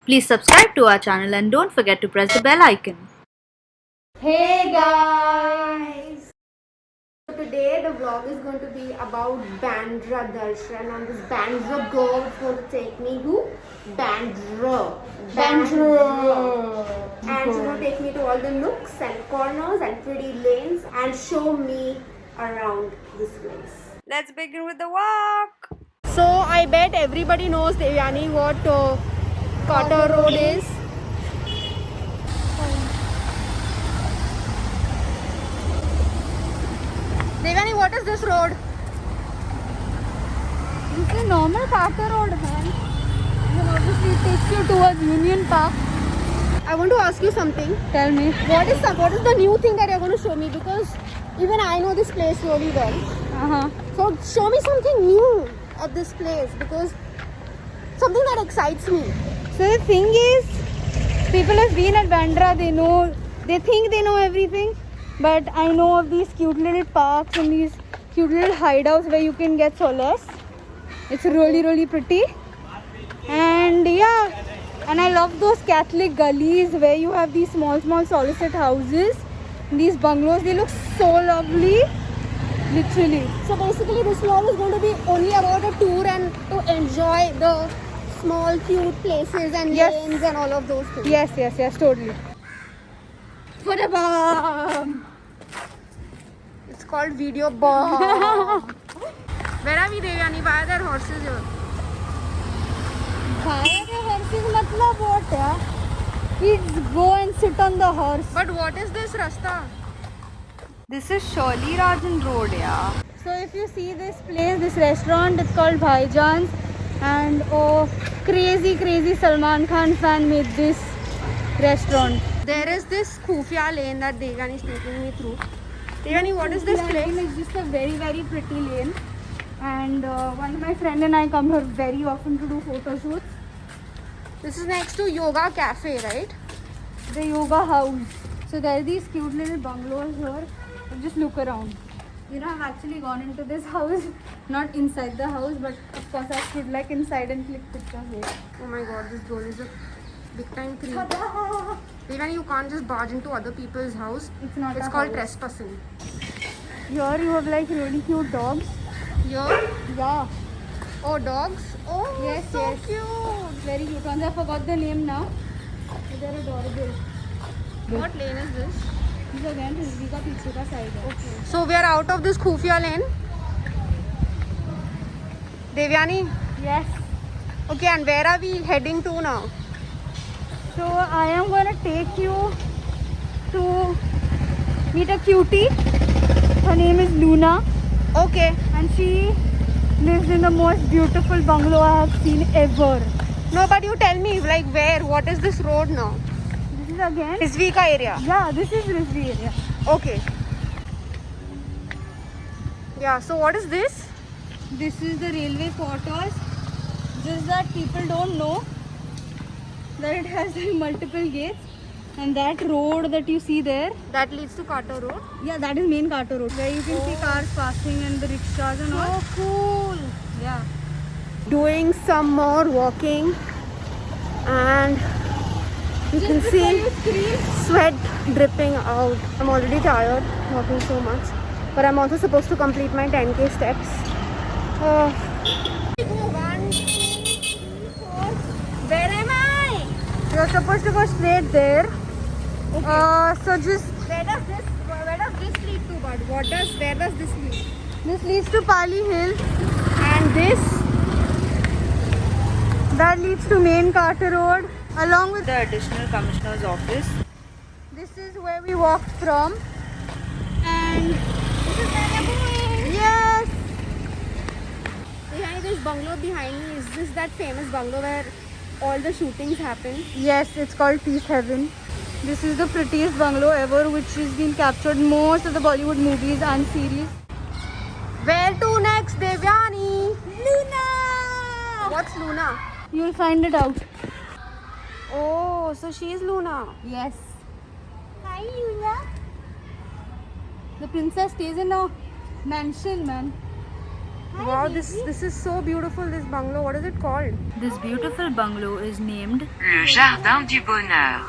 Please subscribe to our channel and don't forget to press the bell icon. Hey guys! So today the vlog is going to be about Bandra Darshan, and this Bandra girl is going to take me to Bandra. And she's going to take me to all the nooks and corners and pretty lanes and show me around this place. Let's begin with the walk. So I bet everybody knows, Devyani, what Carter Road is. Devyani, what is this road? It's a normal Carter Road, man. And obviously it takes you towards Union Park. I want to ask you something. Tell me. What is the new thing that you're going to show me? Because even I know this place really well. So show me something new at this place, because something that excites me. So the thing is, people have been at Bandra, they think they know everything. But I know of these cute little parks and these cute little hideouts where you can get solace. It's really, really pretty. And yeah, and I love those Catholic gullies where you have these small solicit houses. These bungalows, they look so lovely. Literally. So basically this vlog is going to be only about a tour and to enjoy the small cute places and Yes. lanes and all of those things. Yes, totally. For the bomb. It's called video bomb. Where are we, Devyani? Why are there horses here? Matlab what, yeah? Kids go and sit on the horse. But what is this rasta? This is Shirley Rajan Road, yeah. So if you see this place, this restaurant, it's called Bhaijan's, and oh, crazy Salman Khan fan made this restaurant. There is this Khufia lane that Devyani is taking me through. Devyani, what is this place? It's just a very pretty lane, and one of my friend and I come here very often to do photo shoots. This is next to Yoga Cafe, right? The yoga house. So there are these cute little bungalows here. Just look around. You know, I've actually gone into this house, not inside the house, but of course I stood like inside and clicked pictures here. Oh my god, this girl is a big time creep. Devyani, you can't just barge into other people's house. It's not. It's a called house. trespassing. Here you have like really cute dogs. Here? Yeah. Oh, dogs? Oh, Yes, so yes. cute. Very cute ones. I forgot the name now. But they're adorable. What lane is this? This is again Rizvi ka piche ka side. Okay. So we are out of this Khufia lane. Devyani, Yes. okay, and where are we heading to now? So I am gonna take you to meet a cutie. Her name is Luna, Okay. and she lives in the most beautiful bungalow I have seen ever. No, but you tell me, like where? What is this road now? This is again. Rizvika area. Yeah, this is Rizvi area. Okay. Yeah, so what is this? This is the railway quarters. Just that people don't know that it has multiple gates, and that road that you see there, That leads to Carter Road. yeah, that is main Carter Road, where you can see cars passing and the rickshaws and all. So cool. Yeah. Doing some more walking, and you can see sweat dripping out. I'm already tired walking so much, but I'm also supposed to complete my 10k steps. Where am I? You're supposed to go straight there. So just Where does this lead to, bud? Where does this lead? this leads to Pali Hill. And this? That leads to main Carter Road. Along with The additional commissioner's office. this is where we walked from. And This is where we're going. yes, Behind this bungalow behind me, is this that famous bungalow where all the shootings happen? yes, it's called Peace Heaven. This is the prettiest bungalow ever, which has been captured most of the Bollywood movies and series. Where to next, Devyani? Luna! What's Luna? You'll find it out. Oh, so she is Luna. Yes. Hi, Luna. The princess stays in a mansion, man. Wow, this is so beautiful. This bungalow. What is it called? This beautiful bungalow is named Le Jardin du Bonheur.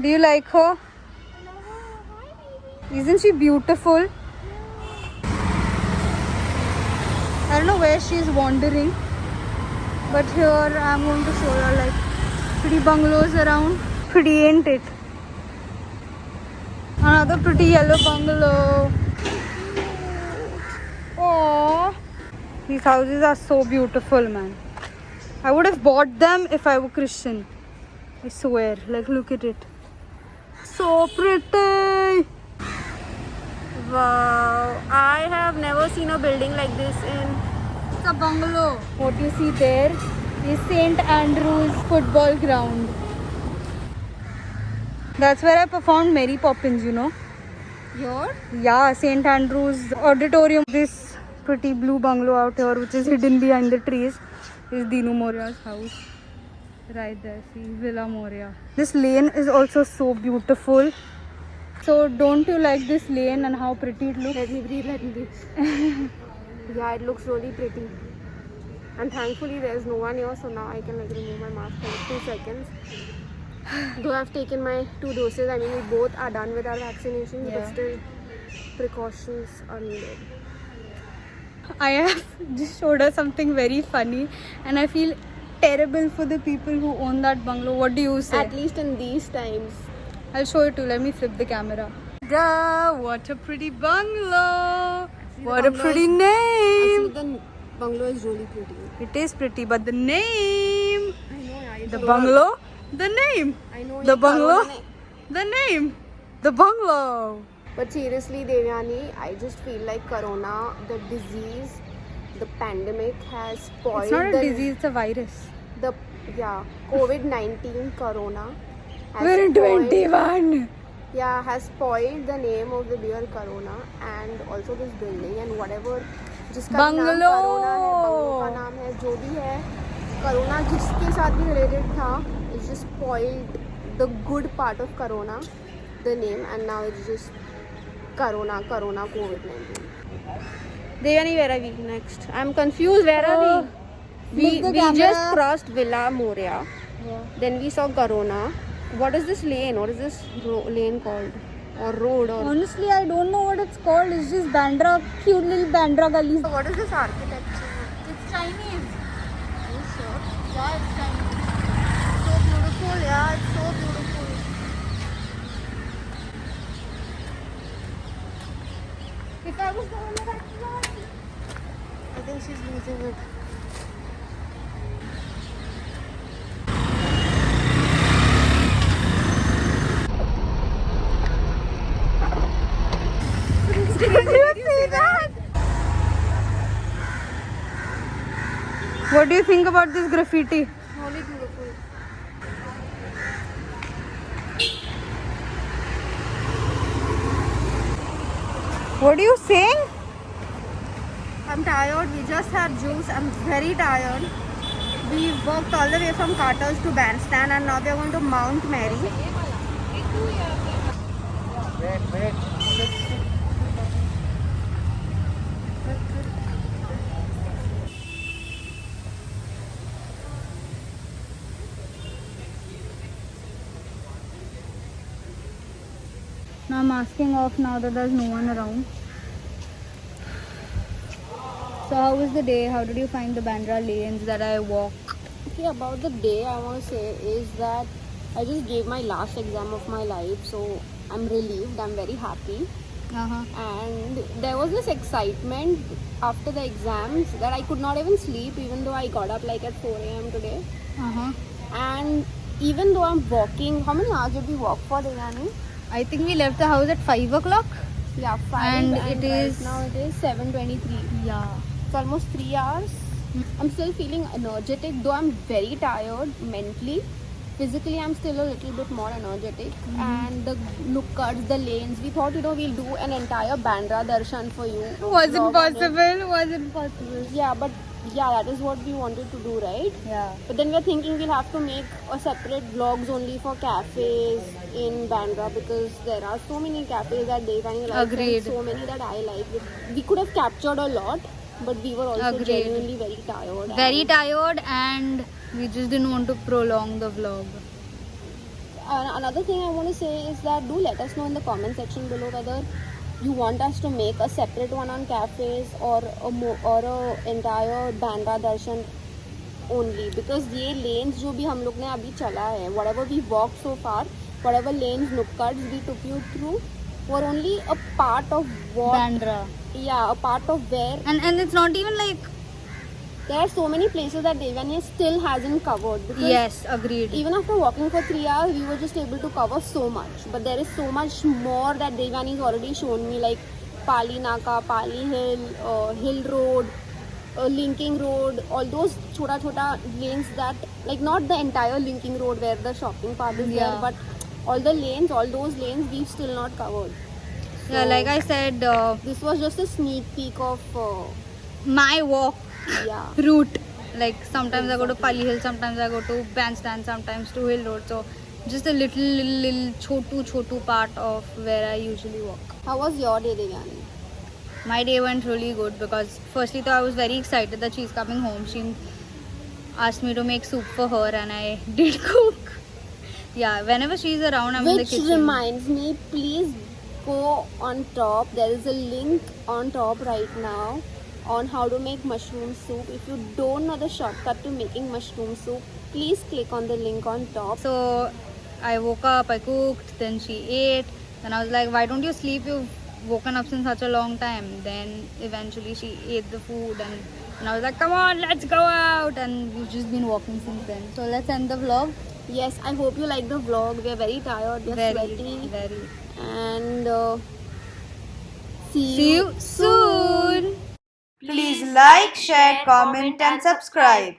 Do you like her? Isn't she beautiful? I don't know where she is wandering, but here I'm going to show her like pretty bungalows around. Pretty, ain't it? Another pretty yellow bungalow. Oh, these houses are so beautiful, man. I would have bought them if I were Christian. I swear. Like, look at it. So pretty. Wow, I have never seen a building like this in. It's a bungalow. What you see there is St. Andrew's football ground. That's where I performed Mary Poppins, you know. Here? Yeah, St. Andrew's auditorium. This pretty blue bungalow out here, which is hidden behind the trees, is Dinu Moria's house. Right there, see, Villa Moria. This lane is also so beautiful. So don't you like this lane and how pretty it looks? Let me breathe. Yeah, it looks really pretty. And thankfully there's no one here, so now I can like remove my mask for 2 seconds. Though I've taken my 2 doses, I mean we both are done with our vaccinations, Yeah. but still precautions are needed. I have just showed her something very funny and I feel terrible for the people who own that bungalow. What do you say? At least in these times. I'll show you too. Let me flip the camera. Duh, what a pretty bungalow. What a pretty name. Actually, the bungalow is really pretty. It is pretty, but the name. I know, yeah. The bungalow. The name. I know. The ye bungalow. corona ne- The name. The bungalow. But seriously, Devyani, I just feel like Corona, the disease, the pandemic has spoiled It's not a the disease, it's a virus. COVID-19 Corona has We're in spoiled- 21. Yeah, has spoiled the name of the beer Corona and also this building and whatever जिसका भी नाम Bungalow. Corona है, bungalow का नाम है, जो भी है, Corona जिसके साथ भी related था, it's just spoiled the good part of Corona, the name, and now it's just Corona, COVID-19. Devyani, where are we next? I'm confused. Where are we? Flip the We camera. just crossed Villa Moria. Yeah. Then we saw Corona. What is this lane? What is this lane called? Or road? Or Honestly, I don't know what it's called. It's just Bandra, cute little Bandra gullies. what is this architecture? It's Chinese. Are you sure? Yeah, it's Chinese. So beautiful. Yeah, it's so beautiful. If I was the owner, I think she's losing it. Did you see that? What do you think about this graffiti? Really beautiful. What are you saying? I'm tired. We just had juice. I'm very tired. We walked all the way from Carter's to Bandstand and now we are going to Mount Mary. Now I'm asking off now that there's no one around. So how was the day? How did you find the Bandra lanes that I walk? Okay, about the day I want to say is that I just gave my last exam of my life, so I'm relieved. I'm very happy. And there was this excitement after the exams that I could not even sleep, even though I got up like at 4 a.m. today. And even though I'm walking, how many hours did we walk for, Devyani? I think we left the house at 5 o'clock. Yeah, 5 And and it is- right now it is 7:23. Yeah. It's almost 3 hours. I'm still feeling energetic, though I'm very tired mentally. Physically, I'm still a little bit more energetic. And the lookouts, the lanes, we thought, we'll do an entire Bandra darshan for you. Wasn't Vlog on it. possible. Wasn't possible. Yeah, but Yeah, that is what we wanted to do, right? Yeah. But then we're thinking we'll have to make a separate vlogs only for cafes in Bandra, because there are so many cafes that Devani likes Agreed. and so many that I like. We could have captured a lot, but we were also Agreed. genuinely very tired. Very and tired, and we just didn't want to prolong the vlog. Another thing I want to say is that do let us know in the comment section below whether you want us to make a separate one on cafes or a entire Bandra Darshan only, because ये lanes जो भी हम लोग ने अभी चला है, whatever we walked so far, whatever lanes, nukkads we took you through, were only a part of what, Bandra. yeah, a part of where And it's not even like, there are so many places that Devani still hasn't covered. Because yes, agreed. even after walking for 3 hours, we were just able to cover so much. But there is so much more that Devani's already shown me, like Pali Naka, Pali Hill, Hill Road, Linking Road, all those chota lanes that, like not the entire Linking Road where the shopping part is Yeah. there, but all the lanes, all those lanes we've still not covered. Yeah, So, like I said, this was just a sneak peek of, my walk yeah. route. Like sometimes I go to Pali Hill, sometimes I go to Bandstand, sometimes to Hill Road. So just a little chotu part of where I usually walk. How was your day, Devani? My day went really good because firstly though I was very excited that she's coming home. She asked me to make soup for her and I did cook. Yeah, whenever she's around I'm in the Which kitchen. reminds me, please go on top. There is a link on top right now on how to make mushroom soup. If you don't know the shortcut to making mushroom soup, please click on the link on top. So I woke up, I cooked, then she ate. Then I was like, why don't you sleep? You've woken up since such a long time. Then eventually she ate the food and I was like, come on, let's go out. And we've just been walking since then. So let's end the vlog. Yes, I hope you like the vlog. We are very tired, we are sweaty, Very. and See you soon. Please like, share, comment and subscribe.